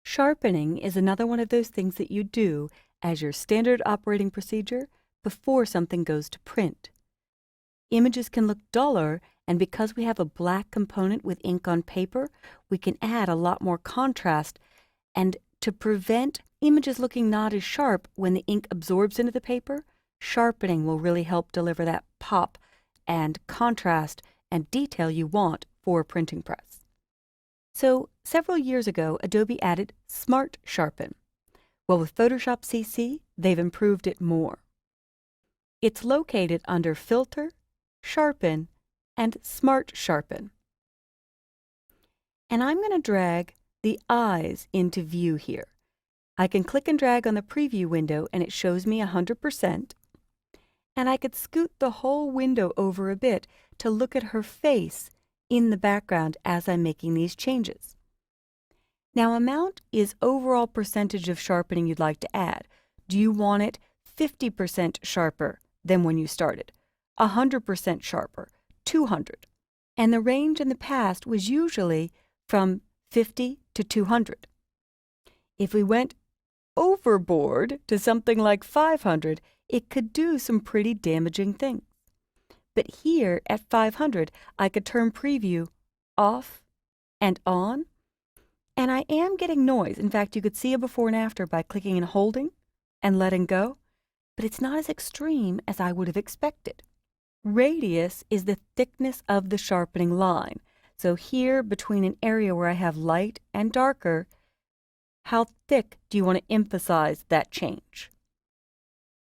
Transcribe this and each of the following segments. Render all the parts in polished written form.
Sharpening is another one of those things that you do as your standard operating procedure before something goes to print. Images can look duller, and because we have a black component with ink on paper, we can add a lot more contrast. And to prevent images looking not as sharp when the ink absorbs into the paper, sharpening will really help deliver that pop and contrast and detail you want for a printing press. So several years ago, Adobe added Smart Sharpen. Well, with Photoshop CC, they've improved it more. It's located under Filter, Sharpen, and Smart Sharpen. And I'm going to drag the eyes into view here. I can click and drag on the preview window and it shows me 100%. And I could scoot the whole window over a bit to look at her face in the background as I'm making these changes. Now, amount is overall percentage of sharpening you'd like to add. Do you want it 50% sharper than when you started, 100% sharper, 200? And the range in the past was usually from 50 to 200. If we went overboard to something like 500, it could do some pretty damaging things. But here at 500, I could turn preview off and on, and I am getting noise. In fact, you could see a before and after by clicking and holding and letting go, but it's not as extreme as I would have expected. Radius is the thickness of the sharpening line. So here, between an area where I have light and darker, how thick do you want to emphasize that change?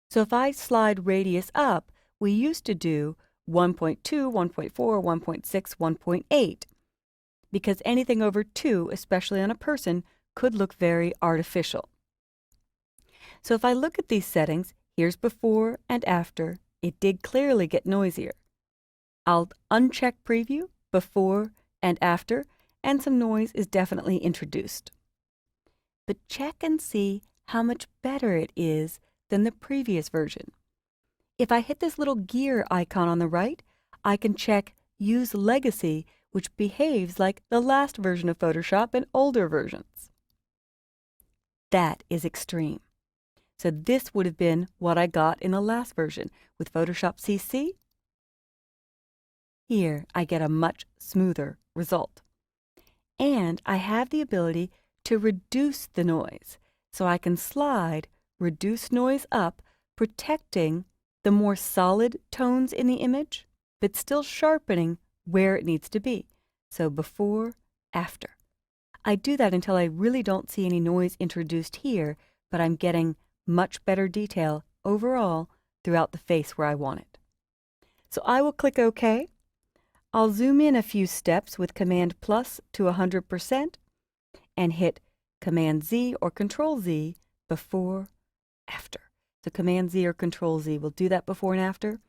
So if I slide radius up, we used to do 1.2, 1.4, 1.6, 1.8, because anything over 2, especially on a person, could look very artificial. So if I look at these settings, here's before and after. It did clearly get noisier. I'll uncheck preview, before and after, and some noise is definitely introduced. But check and see how much better it is than the previous version. If I hit this little gear icon on the right, I can check Use Legacy, which behaves like the last version of Photoshop and older versions. That is extreme. So this would have been what I got in the last version. With Photoshop CC, here I get a much smoother result. And I have the ability to reduce the noise. So I can slide Reduce Noise up, protecting the more solid tones in the image, but still sharpening where it needs to be. So before, after. I do that until I really don't see any noise introduced here, but I'm getting much better detail overall throughout the face where I want it. So I will click OK. I'll zoom in a few steps with Command plus to 100% and hit Command Z or Control Z before, after. So Command Z or Control Z will do that before and after.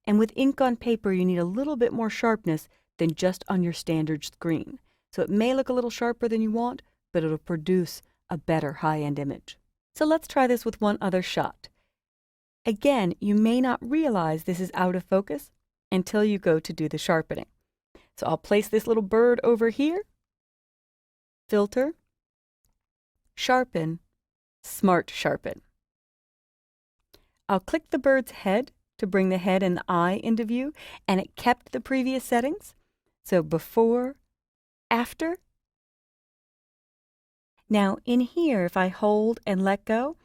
And with ink on paper, you need a little bit more sharpness than just on your standard screen. So it may look a little sharper than you want, but it'll produce a better high-end image. So let's try this with one other shot. Again, you may not realize this is out of focus until you go to do the sharpening. So I'll place this little bird over here, Filter, Sharpen, Smart Sharpen. I'll click the bird's head to bring the head and the eye into view, and it kept the previous settings. So before, after. Now in here, if I hold and let go,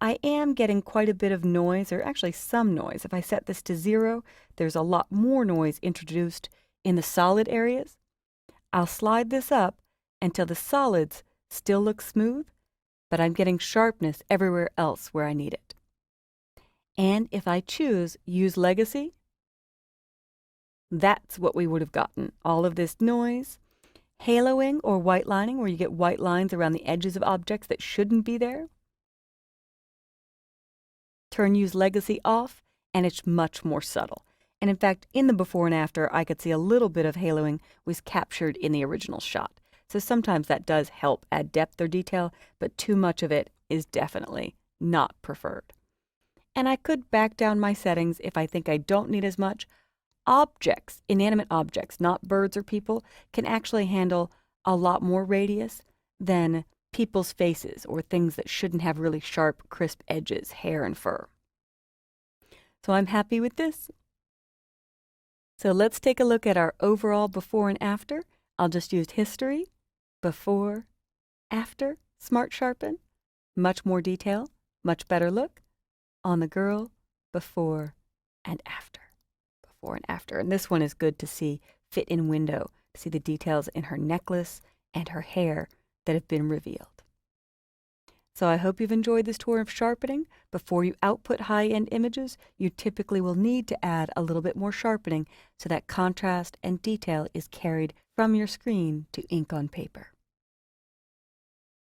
I am getting quite a bit of noise, or actually some noise. If I set this to 0, there's a lot more noise introduced in the solid areas. I'll slide this up until the solids still look smooth, but I'm getting sharpness everywhere else where I need it. And if I choose Use Legacy, that's what we would have gotten. All of this noise, haloing or white lining, where you get white lines around the edges of objects that shouldn't be there. Turn Use Legacy off, and it's much more subtle. And in fact, in the before and after, I could see a little bit of haloing was captured in the original shot. So sometimes that does help add depth or detail, but too much of it is definitely not preferred. And I could back down my settings if I think I don't need as much. Objects, inanimate objects, not birds or people, can actually handle a lot more radius than people's faces or things that shouldn't have really sharp, crisp edges, hair and fur. So I'm happy with this. So let's take a look at our overall before and after. I'll just use history, before, after, Smart Sharpen, much more detail, much better look, on the girl, before and after. Before and after. And this one is good to see fit in window, to see the details in her necklace and her hair that have been revealed. So I hope you've enjoyed this tour of sharpening. Before you output high-end images, you typically will need to add a little bit more sharpening so that contrast and detail is carried from your screen to ink on paper.